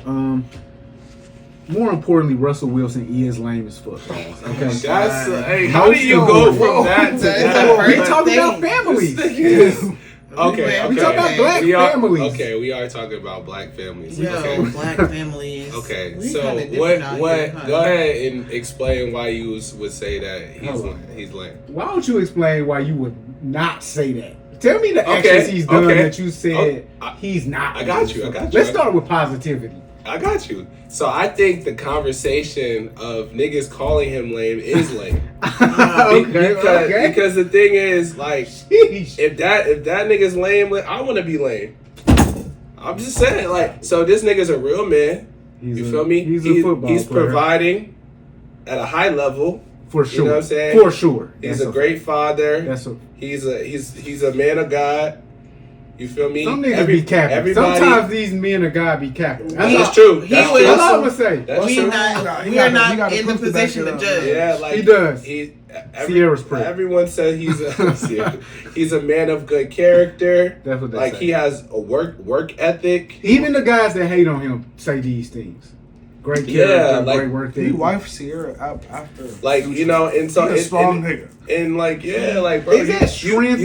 that. More importantly, Russell Wilson is lame as fuck. Okay, That's hey, how do you go from that to that? We talking about families. Okay. We talking about black families. Okay, we are talking about black families. Yo, Okay. black families. Okay, We so kinda different what? out What? here, huh? Go ahead and explain why you would say that he's lame. Why don't you explain why you would not say that? Tell me the actions he's done that you said he's not. I got you. Let's start with positivity. I got you. So I think the conversation of niggas calling him lame is lame. Because the thing is, like, if that nigga's lame, I want to be lame. I'm just saying, like, so this nigga's a real man. You feel me? He's a football He's player. Providing at a high level. For sure. You know what I'm saying? For sure. He's a great father. He's He's a man of God. You feel me? Some niggas be capping. Sometimes these men of God be capping. That's true. That's all I'm gonna say. We are not in the position to judge. Yeah, like he does. Ciara's prayer. Everyone says he's a man of good character. That's what they like say. He has a work ethic. Even the guys that hate on him say these things. Great character, great work ethic. He wife Ciara after. Like, you know, and so he's a strong nigga. And like, yeah, like, bro, is that strength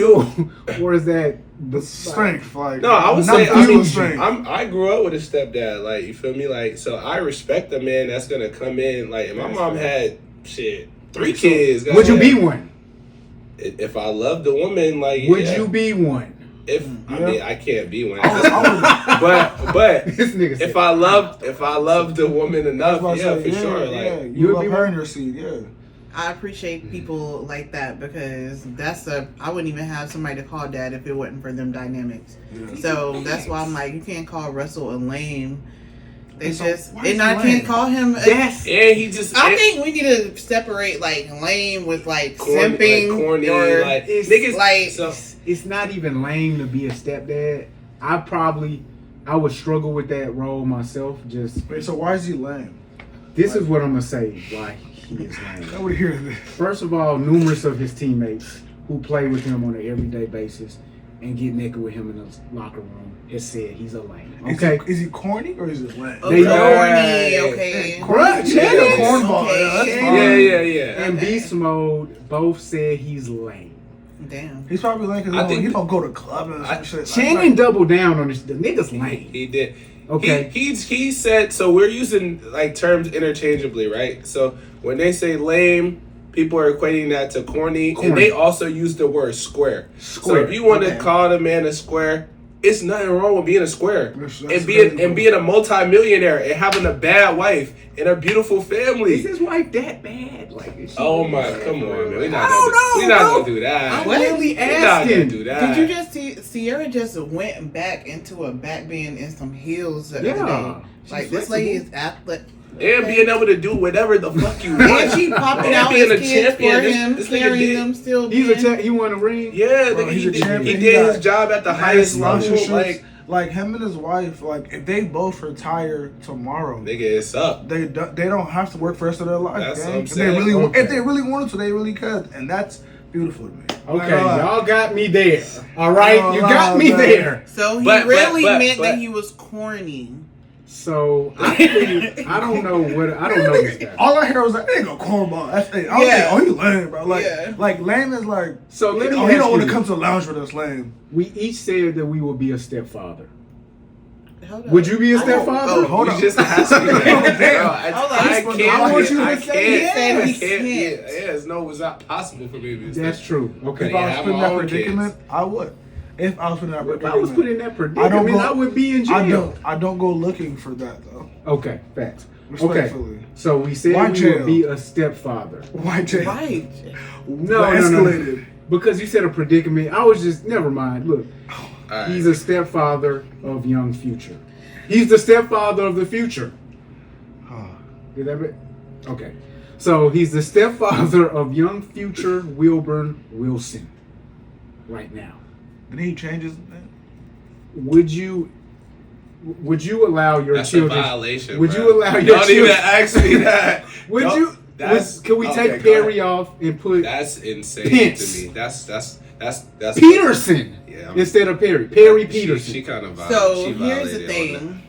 or is that the strength? Like, no, I would say strength. I grew up with a stepdad. Like, you feel me? Like, so I respect a man that's gonna come in. Like, my mom had 3 kids. Would you be one? If I loved the woman, like, would you be one? I mean, I can't be one. But this nigga if I loved the woman enough, for sure. Like, you would be her in your seat, yeah. I appreciate people like that because I wouldn't even have somebody to call dad if it wasn't for them dynamics. Yeah. So that's why I'm like, you can't call Russell a lame. I can't call him. I think we need to separate like lame with like simping, like corny, or like niggas. Like it's not even lame to be a stepdad. I would struggle with that role myself. So why is he lame? This is what I'm gonna say. Why he is lame. I would hear this. First of all, numerous of his teammates who play with him on an everyday basis and get naked with him in the locker room. It said he's a lame. Okay, is he corny or is he lame? Corny, okay. Cornball. Yeah. And Beast Mode both said he's lame. Damn. He's probably lame because he don't go to club and some shit. Shannon doubled down on this. The nigga's lame. He did. Okay. He said, so we're using like terms interchangeably, right? So when they say lame, people are equating that to corny. And they also use the word square. So if you want to call the man a square, it's nothing wrong with being a square and being a multi-millionaire and having a bad wife and a beautiful family. Is his wife that bad? Oh my, come on, man. We're not gonna do that. I'm really asking. We're not gonna do that. Did you just see Ciara just went back into a back bend in some heels the other day? Like this lady is athletic. And being able to do whatever the fuck you want. And she popping out being his a kids champion. for him, carrying them still. He won a ring. Yeah, he's a champion. He did his job at the highest level. Like him and his wife, like if they both retire tomorrow, nigga, it's up. They don't have to work for the rest of their life. That's gang. what I'm saying. If they really wanted to, they really could, and that's beautiful to me. Okay, y'all got me there. All right, you got me there. So he meant that he was corny. So I don't know this guy. All I hear was like, "Ain't no cornball." That's it. Oh, you lame, bro. Like lame is like. So let me. He don't want to come to the lounge with us, lame. We each said that we will be a stepfather. Would you be a stepfather? Hold on. You just asked me that. I want you to say yes. Yeah, it's not possible for me to be a That's true. Okay. If I was put in that predicament, I would. If I was put in that predicament, if I was put in that predicament, I would be in jail. I don't go looking for that though. Okay, facts. Respectfully. Okay, so we said we would be a stepfather. Why jail? Right. No, escalated. Because you said a predicament. I was just never mind. Look, he's a stepfather of young future. He's the stepfather of the future. Did that make? Okay, so he's the stepfather of young future Wilburn Wilson. Right now. And he changes. Would you allow your That's children? A violation. Would bro. you allow your Don't children? even ask me that. Would you? Can we take Perry off and put? That's insane Pence. to me. That's Peterson. Yeah. Instead of Perry. Perry Peterson. She kind of. So here's the thing.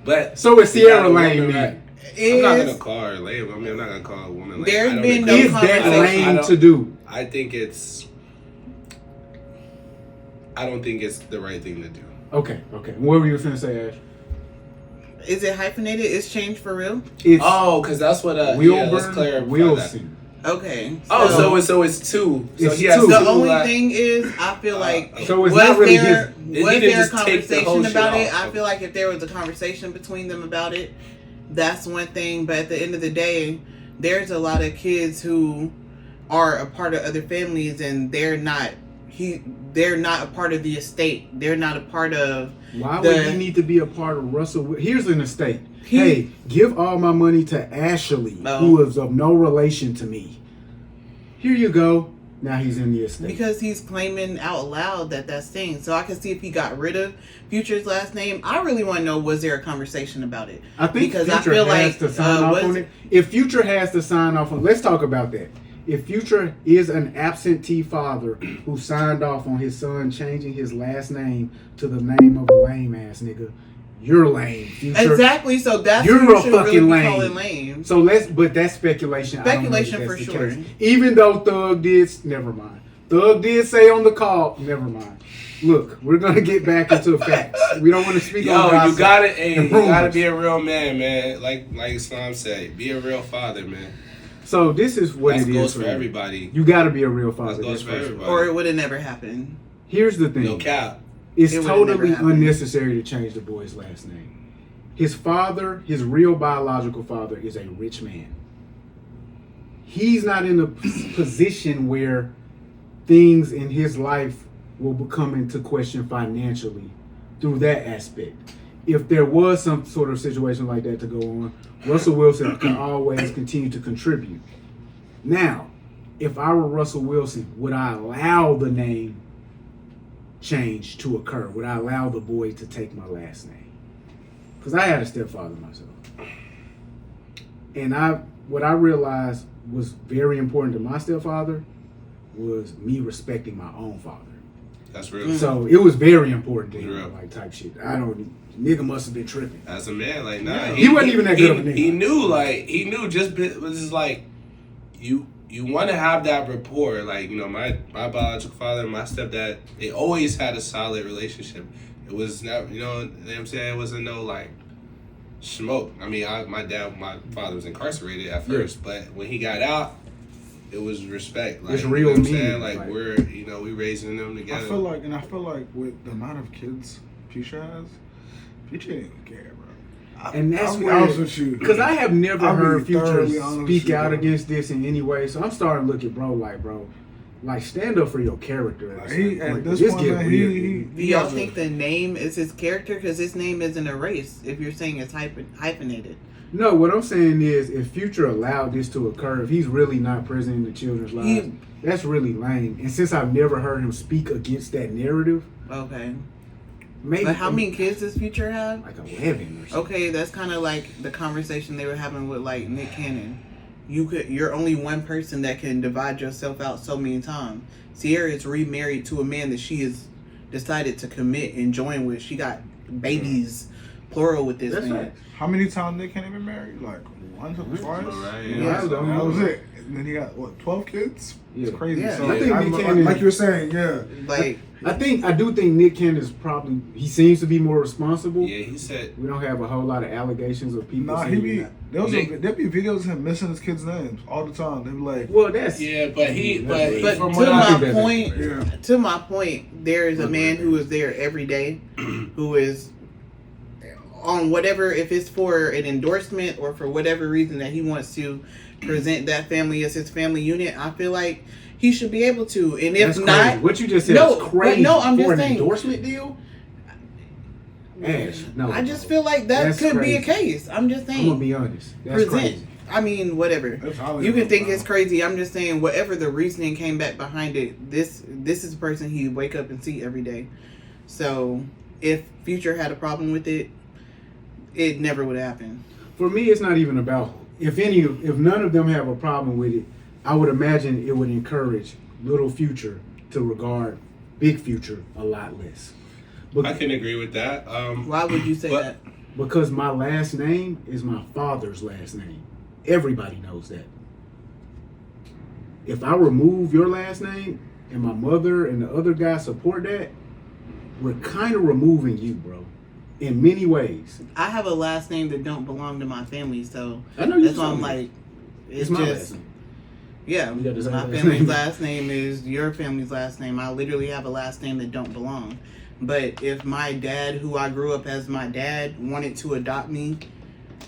But so is Ciara lame? Right? I'm not gonna call her lame. I mean, I'm not gonna call a woman lame. There's been no is that lame to do? I think it's. I don't think it's the right thing to do. Okay. What were you going to say, Ash? Is it hyphenated? It's changed for real? It's because that's what let's clarify Wilson. That. Okay. So it's two. So it's he has two. The only thing is, I feel like so it's not really his. Was there a conversation about it? I feel like if there was a conversation between them about it, that's one thing. But at the end of the day, there's a lot of kids who are a part of other families, and they're not a part of the estate. They're not a part of. Why would he need to be a part of Russell? Here's an estate. Hey, give all my money to Ashley, who is of no relation to me. Here you go. Now he's in the estate. Because he's claiming out loud that that's thing. So I can see if he got rid of Future's last name. I really want to know, was there a conversation about it? I think because Future has to sign off on it. If Future has to sign off on it, let's talk about that. If Future is an absentee father who signed off on his son changing his last name to the name of a lame ass nigga, you're lame, Future. Exactly. So that's you're a fucking really lame. So but that's speculation. Speculation for sure. Case. Even though Thug did, never mind. Thug did say on the call, never mind. Look, we're gonna get back into facts. We don't want to speak on gossip. You gotta be a real man. Like Islam said, be a real father, man. So this is what it is. That goes for everybody. You got to be a real father. That goes for everybody. Or it would have never happened. Here's the thing. No cap. It's totally unnecessary to change the boy's last name. His father, his real biological father, is a rich man. He's not in a position where things in his life will come into question financially through that aspect. If there was some sort of situation like that to go on, Russell Wilson can always continue to contribute. Now, if I were Russell Wilson, would I allow the name change to occur? Would I allow the boy to take my last name? Because I had a stepfather myself. And what I realized was very important to my stepfather was me respecting my own father. That's real. So it was very important to him, like type shit. Nigga must have been tripping. As a man, like he wasn't even that good of a nigga. He knew just like you want to have that rapport. Like, you know, my biological father and my stepdad, they always had a solid relationship. It was not, you know what I'm saying? It wasn't no like smoke. I mean, my father was incarcerated at first, but when he got out, it was respect. Like, it's real. You know what I'm saying? Like we raising them together. I feel like with the amount of kids Future has, Future didn't care, bro. And that's because I have never heard Future speak out against this in any way. So I'm starting to look at bro, like stand up for your character. Do y'all think the name is his character? Because his name isn't erased. If you're saying it's hyphenated. No, what I'm saying is, if Future allowed this to occur, if he's really not present in the children's lives, that's really lame. And since I've never heard him speak against that narrative, okay. Maybe. But how many kids does Future have? Like 11 or something. Okay, that's kind of like the conversation they were having with like Nick Cannon. You're only one person that can divide yourself out so many times. Ciara is remarried to a man that she has decided to commit and join with. She got babies, plural, with this man. Right. How many times Nick Cannon been married? Like once or twice? Right, yeah, that was it. And then he got 12 kids? Yeah. It's crazy. Yeah. So I think Nick Cannon, like you were saying, yeah. Like I do think Nick Cannon is probably, he seems to be more responsible. Yeah, he said we don't have a whole lot of allegations of people. Nah, there'll be videos of him missing his kids' names all the time. They be like, well, that's but to my point, there is a man who is there every day, who is on whatever, if it's for an endorsement or for whatever reason that he wants to present that family as his family unit. I feel like he should be able to, and if not, what you just said is crazy. No, I'm just for an saying, endorsement deal. Ash, no, I just feel like that could be a case. I'm just saying. I'm gonna be honest. That's crazy. I mean, whatever. You can think it's crazy. I'm just saying, whatever the reasoning came back behind it, this is the person he wake up and see every day. So if Future had a problem with it, it never would happen. For me, it's not even about if none of them have a problem with it. I would imagine it would encourage little Future to regard big Future a lot less. I can agree with that. Why would you say that? Because my last name is my father's last name. Everybody knows that. If I remove your last name and my mother and the other guy support that, we're kind of removing you, bro. In many ways. I have a last name that don't belong to my family, so I know you. that's why I'm like, it's my just, last name. yeah. You got the same My last family's name. last name is your family's last name. I literally have a last name that don't belong. But if my dad, who I grew up as my dad, wanted to adopt me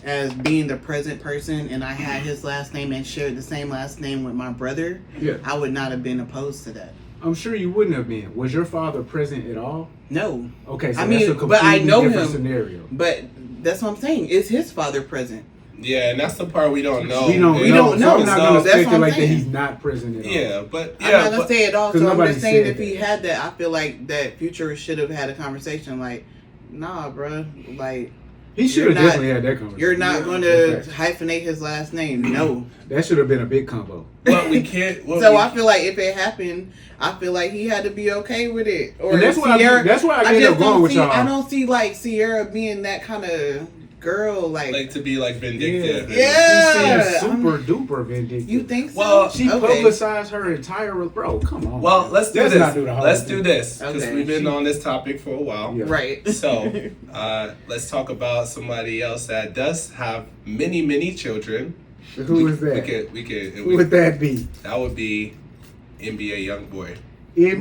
as being the present person, and I had his last name and shared the same last name with my brother, Yeah. I would not have been opposed to that. I'm sure you wouldn't have been. Was your father present at all? No. Okay, so I that's mean, a but completely I know different him. scenario. But that's what I'm saying. Is his father present? Yeah, and that's the part we don't know. We don't don't know. So I'm not So going to that's what I'm speculate that saying. he's not present at all. Yeah, but I'm not gonna but, say it all. 'cause So I'm nobody just saying said if he that. had that, I feel like that Future should have had a conversation. Like, nah, bro. Like, He should You're have not- definitely had that conversation. you're not Yeah, going that's to facts. hyphenate his last name. No. That should have been a big combo. but we can't. So I feel like if it happened, I feel like he had to be okay with it. Or And that's if what Ciara, that's why I I ended just up going don't with see. y'all. I don't see like Ciara being that kind of girl. like to be like vindictive. Yeah. She seems super duper vindictive. You think so? Well, She Okay. publicized her entire bro. Come on. Well, man. let's do Let's this. not do the whole Let's thing. do this because Okay. we've been on this topic for a while. Yeah. Right. So let's talk about somebody else that does have many children. Who is that? We could. Who would that be? That would be NBA YoungBoy. NBA